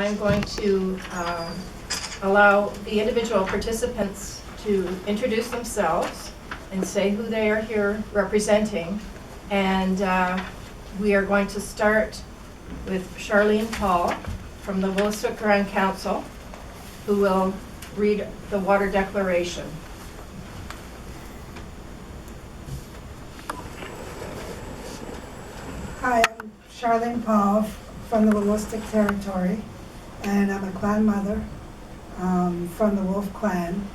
I'm going to allow the individual participants to introduce themselves and say who they are here representing. And we are going to start with Sharlene Paul from the Wolastoq Grand Council, who will read the water declaration. Hi, I'm Sharlene Paul from the Wolastoq Territory, and I'm a clan mother from the Wolf Clan.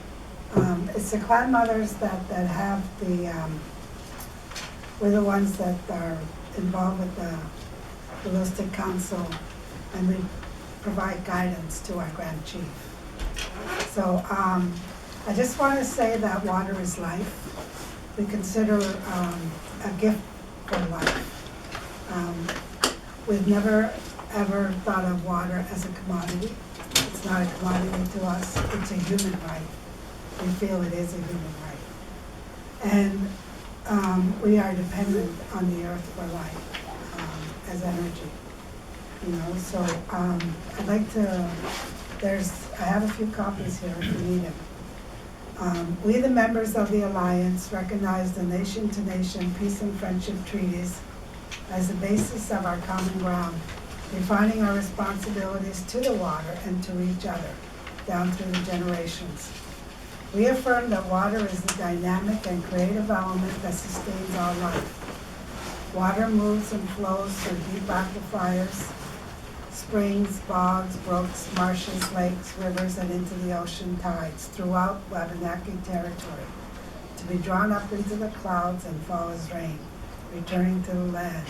It's the clan mothers that have we're the ones that are involved with the Wolastoq Council, and we provide guidance to our Grand Chief. So I just want to say that water is life. We consider a gift for life. We've never ever thought of water as a commodity. It's not a commodity to us, it's a human right. We feel it is a human right. And we are dependent on the earth for life as energy. You know, so I'd like to, I have a few copies here if you need them. We, the members of the Alliance, recognize the nation-to-nation peace and friendship treaties as the basis of our common ground, defining our responsibilities to the water and to each other, down through the generations. We affirm that water is the dynamic and creative element that sustains our life. Water moves and flows through deep aquifers, springs, bogs, brooks, marshes, lakes, rivers, and into the ocean tides throughout Wabanaki territory, to be drawn up into the clouds and fall as rain, returning to the land.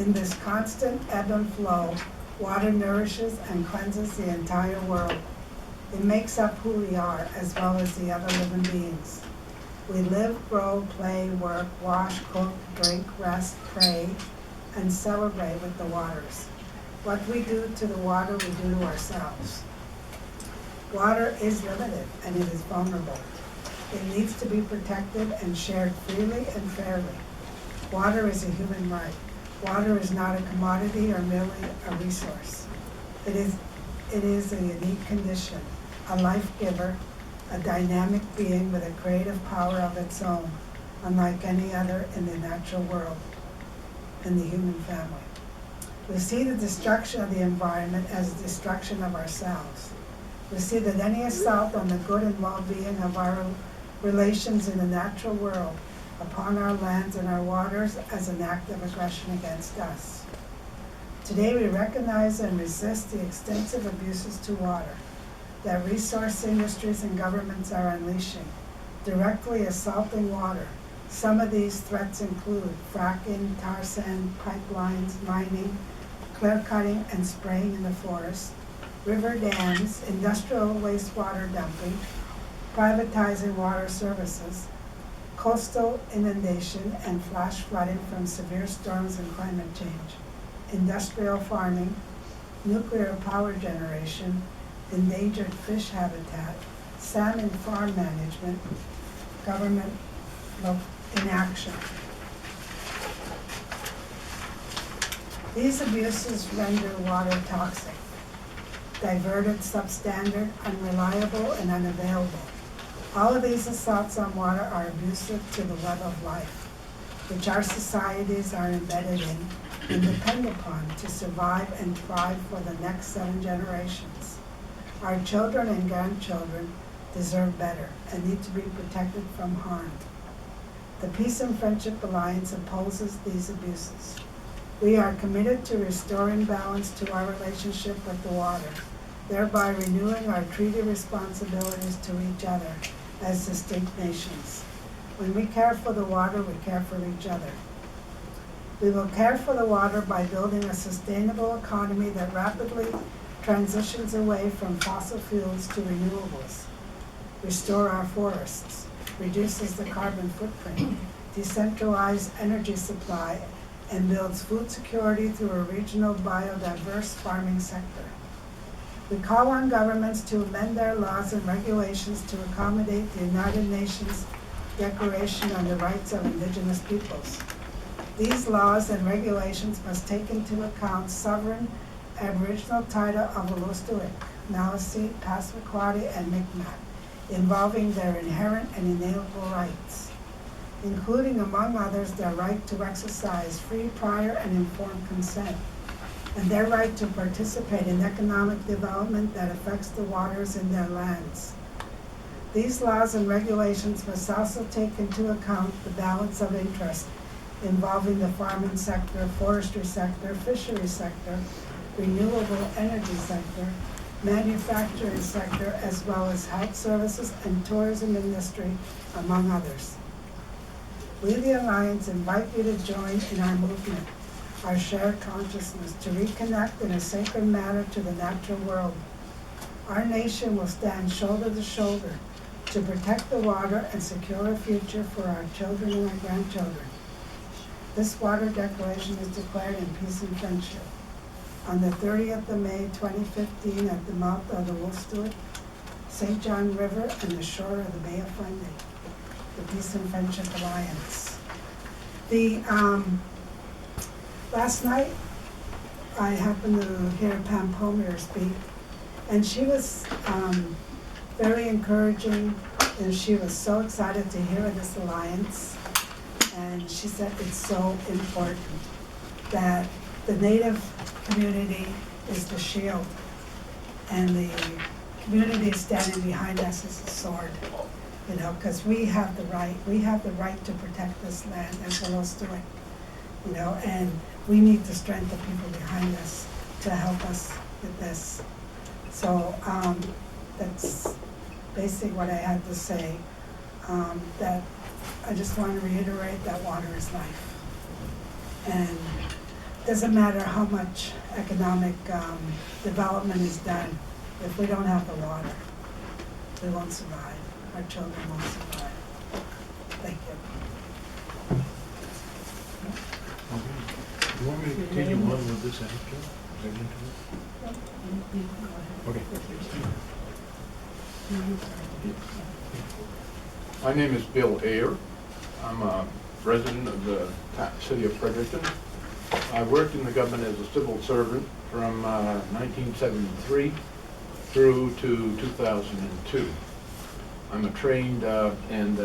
In this constant ebb and flow, water nourishes and cleanses the entire world. It makes up who we are, as well as the other living beings. We live, grow, play, work, wash, cook, drink, rest, pray, and celebrate with the waters. What we do to the water, we do to ourselves. Water is limited and it is vulnerable. It needs to be protected and shared freely and fairly. Water is a human right. Water is not a commodity or merely a resource. It is a unique condition, a life giver, a dynamic being with a creative power of its own, unlike any other in the natural world, in the human family. We see the destruction of the environment as a destruction of ourselves. We see that any assault on the good and well-being of our relations in the natural world, upon our lands and our waters, as an act of aggression against us. Today we recognize and resist the extensive abuses to water that resource industries and governments are unleashing, directly assaulting water. Some of these threats include fracking, tar sand pipelines, mining, clear cutting and spraying in the forest, river dams, industrial wastewater dumping, privatizing water services, coastal inundation and flash flooding from severe storms and climate change, industrial farming, nuclear power generation, endangered fish habitat, salmon farm management, government inaction. These abuses render water toxic, diverted, substandard, unreliable, and unavailable. All of these assaults on water are abusive to the web of life, which our societies are embedded in and depend upon to survive and thrive for the next 7 generations. Our children and grandchildren deserve better and need to be protected from harm. The Peace and Friendship Alliance opposes these abuses. We are committed to restoring balance to our relationship with the water, thereby renewing our treaty responsibilities to each other as distinct nations. When we care for the water, we care for each other. We will care for the water by building a sustainable economy that rapidly transitions away from fossil fuels to renewables, restore our forests, reduces the carbon footprint, decentralize energy supply, and builds food security through a regional biodiverse farming sector. We call on governments to amend their laws and regulations to accommodate the United Nations Declaration on the Rights of Indigenous Peoples. These laws and regulations must take into account sovereign Aboriginal title of Wolastoqiyik, Maliseet, Passamaquoddy, and Mi'kmaq, involving their inherent and inalienable rights, including, among others, their right to exercise free, prior, and informed consent, and their right to participate in economic development that affects the waters in their lands. These laws and regulations must also take into account the balance of interest involving the farming sector, forestry sector, fishery sector, renewable energy sector, manufacturing sector, as well as health services and tourism industry, among others. We, the Alliance, invite you to join in our movement, our shared consciousness, to reconnect in a sacred manner to the natural world. Our nation will stand shoulder to shoulder to protect the water and secure a future for our children and our grandchildren. This water declaration is declared in peace and friendship. On the 30th of May 2015, at the mouth of the Wolastoqiyik, St. John River, and the shore of the Bay of Fundy, the Peace and Friendship Alliance. Last night, I happened to hear Pam Pomier speak, and she was very encouraging, and she was so excited to hear of this alliance. And she said it's so important that the Native community is the shield, and the community standing behind us is the sword. You know, because we have the right to protect this land as Wolastoqiyik, you know, and we need to strengthen the people behind us to help us with this. So that's basically what I had to say. That I just want to reiterate that water is life. And it doesn't matter how much economic development is done, if we don't have the water, we won't survive. Our children won't survive. Thank you. Okay. You want me to continue on with this after? Is that into it? Okay. My name is Bill Ayer. I'm a resident of the city of Fredericton. I worked in the government as a civil servant from 1973 through to 2002. I'm a trained, and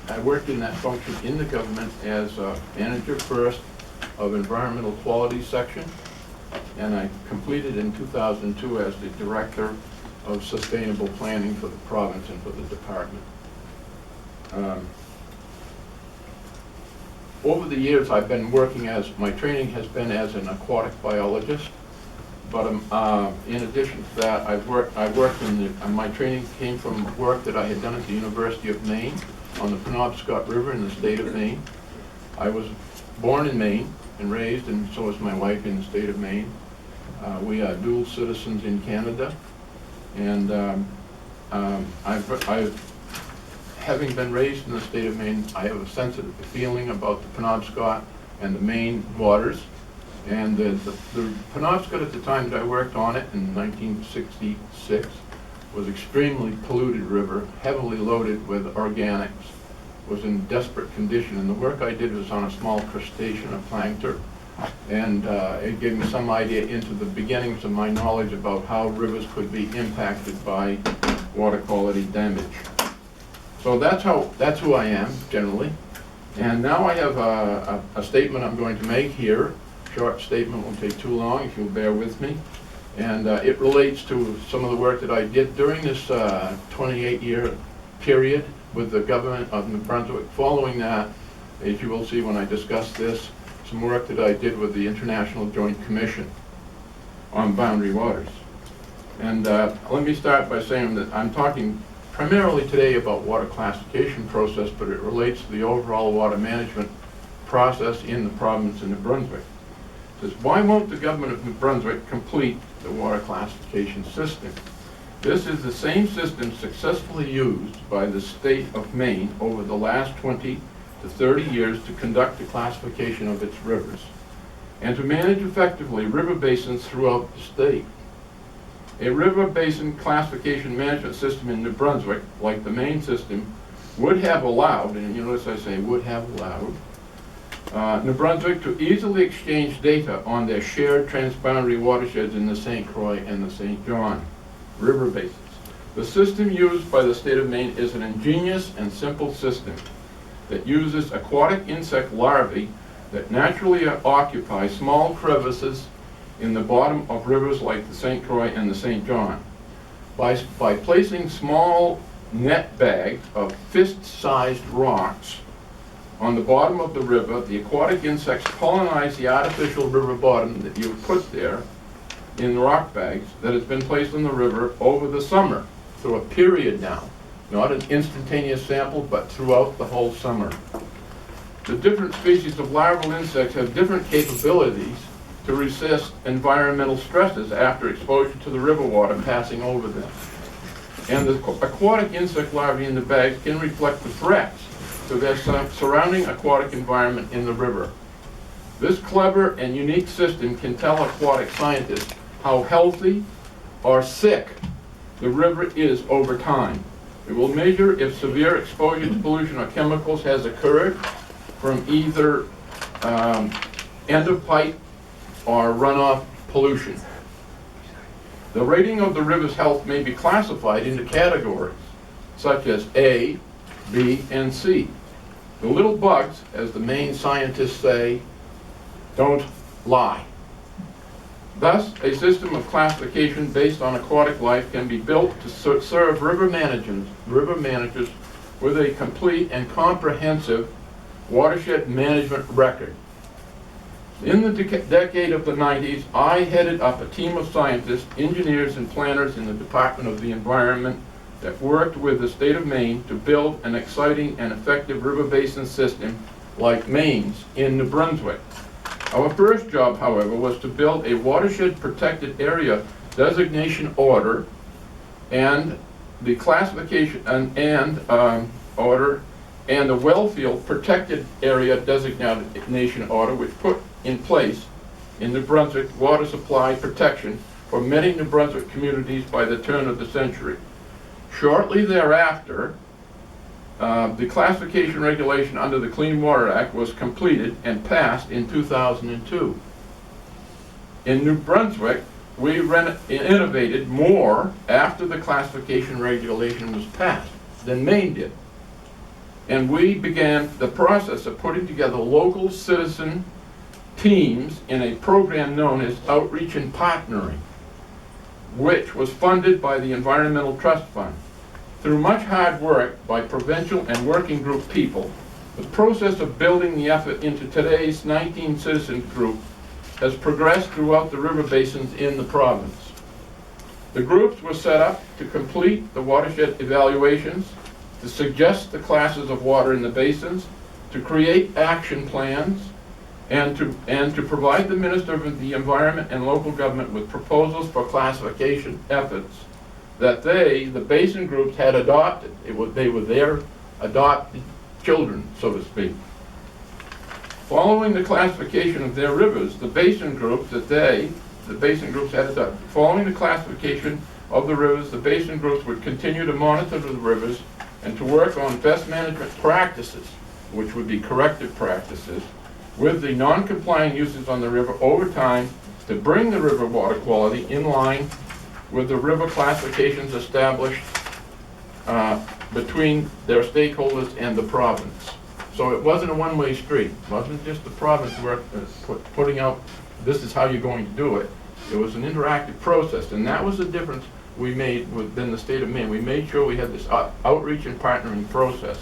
I worked in that function in the government as manager first of environmental quality section, and I completed in 2002 as the director of sustainable planning for the province and for the department. Over the years, I've been working my training has been as an aquatic biologist, but in addition to that, my training came from work that I had done at the University of Maine on the Penobscot River in the state of Maine. I was born in Maine and raised, and so is my wife, in the state of Maine. We are dual citizens in Canada, and having been raised in the state of Maine, I have a sensitive feeling about the Penobscot and the Maine waters. And the Penobscot at the time that I worked on it in 1966 was extremely polluted river, heavily loaded with organics, was in desperate condition. And the work I did was on a small crustacean, a plankton, and it gave me some idea into the beginnings of my knowledge about how rivers could be impacted by water quality damage. So that's who I am, generally. And now I have a statement I'm going to make here. Short statement, won't take too long if you'll bear with me. And it relates to some of the work that I did during this 28-year period with the government of New Brunswick. Following that, as you will see when I discuss this, some work that I did with the International Joint Commission on boundary waters. And let me start by saying that I'm talking primarily today about water classification process, but it relates to the overall water management process in the province of New Brunswick. It says, why won't the government of New Brunswick complete the water classification system? This is the same system successfully used by the state of Maine over the last 20 to 30 years to conduct the classification of its rivers and to manage effectively river basins throughout the state. A river basin classification management system in New Brunswick, like the Maine system, would have allowed, and you notice I say would have allowed, New Brunswick to easily exchange data on their shared transboundary watersheds in the St. Croix and the St. John river basins. The system used by the state of Maine is an ingenious and simple system that uses aquatic insect larvae that naturally occupy small crevices in the bottom of rivers like the St. Croix and the St. John. By placing small net bags of fist-sized rocks on the bottom of the river, the aquatic insects colonize the artificial river bottom that you put there in rock bags that has been placed in the river over the summer, through a period now. Not an instantaneous sample, but throughout the whole summer. The different species of larval insects have different capabilities to resist environmental stresses after exposure to the river water passing over them. And the aquatic insect larvae in the bags can reflect the threats to their surrounding aquatic environment in the river. This clever and unique system can tell aquatic scientists how healthy or sick the river is over time. It will measure if severe exposure to pollution or chemicals has occurred from either end of pipe or runoff pollution. The rating of the river's health may be classified into categories such as A, B, and C. The little bugs, as the Maine scientists say, don't lie. Thus, a system of classification based on aquatic life can be built to serve river managers with a complete and comprehensive watershed management record. In the decade of the 90s, I headed up a team of scientists, engineers, and planners in the Department of the Environment that worked with the state of Maine to build an exciting and effective river basin system like Maine's in New Brunswick. Our first job, however, was to build a watershed protected area designation order and the classification order and the wellfield protected area designation order, which put in place in New Brunswick water supply protection for many New Brunswick communities by the turn of the century. Shortly thereafter, the classification regulation under the Clean Water Act was completed and passed in 2002. In New Brunswick, we innovated more after the classification regulation was passed than Maine did. And we began the process of putting together local citizen teams in a program known as Outreach and Partnering, which was funded by the Environmental Trust Fund. Through much hard work by provincial and working group people, the process of building the effort into today's 19 citizen group has progressed throughout the river basins in the province. The groups were set up to complete the watershed evaluations, to suggest the classes of water in the basins, to create action plans, and to provide the Minister of the Environment and local government with proposals for classification efforts that the basin groups had adopted. They were their adopted children, so to speak. Following the classification of their rivers, the basin groups had adopted. Following the classification of the rivers, the basin groups would continue to monitor the rivers and to work on best management practices, which would be corrective practices, with the non-compliant uses on the river over time to bring the river water quality in line with the river classifications established between their stakeholders and the province. So it wasn't a one-way street. It wasn't just the province putting out, this is how you're going to do it. It was an interactive process, and that was the difference we made within the state of Maine. We made sure we had this outreach and partnering process.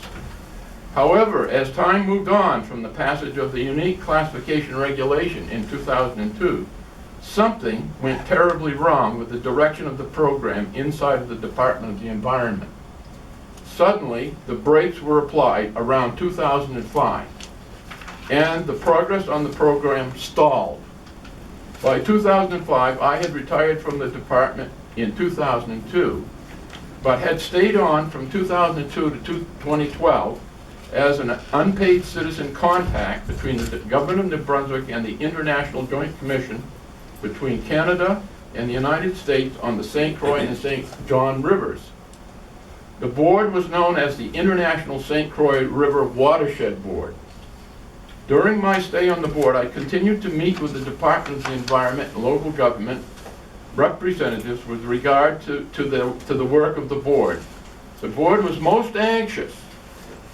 However, as time moved on from the passage of the unique classification regulation in 2002, something went terribly wrong with the direction of the program inside of the Department of the Environment. Suddenly, the brakes were applied around 2005, and the progress on the program stalled. By 2005, I had retired from the department in 2002, but had stayed on from 2002 to 2012 as an unpaid citizen contact between the government of New Brunswick and the International Joint Commission between Canada and the United States on the St. Croix and St. John rivers. The board was known as the International St. Croix River Watershed Board. During my stay on the board, I continued to meet with the Department of the Environment and local government representatives with regard to the work of the board. The board was most anxious,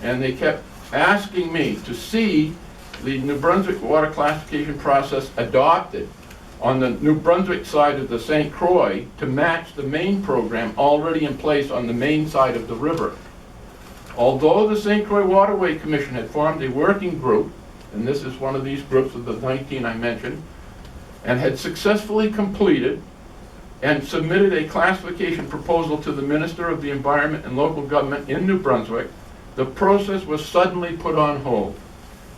and they kept asking me to see the New Brunswick water classification process adopted on the New Brunswick side of the St. Croix to match the main program already in place on the main side of the river. Although the St. Croix Waterway Commission had formed a working group, and this is one of these groups of the 19 I mentioned, and had successfully completed and submitted a classification proposal to the Minister of the Environment and Local Government in New Brunswick, the process was suddenly put on hold.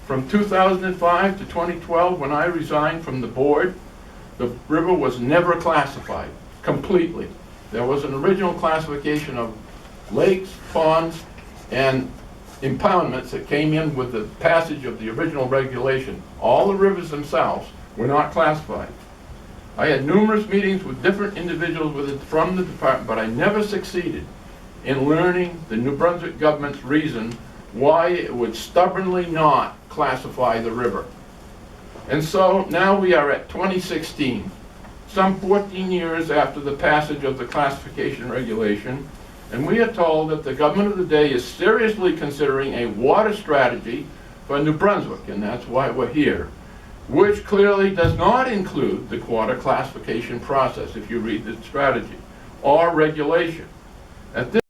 From 2005 to 2012, when I resigned from the board, the river was never classified, completely. There was an original classification of lakes, ponds, and impoundments that came in with the passage of the original regulation. All the rivers themselves were not classified. I had numerous meetings with different individuals from the department, but I never succeeded in learning the New Brunswick government's reason why it would stubbornly not classify the river. And so now we are at 2016, some 14 years after the passage of the classification regulation, and we are told that the government of the day is seriously considering a water strategy for New Brunswick, and that's why we're here, which clearly does not include the water classification process, if you read the strategy, or regulation. At this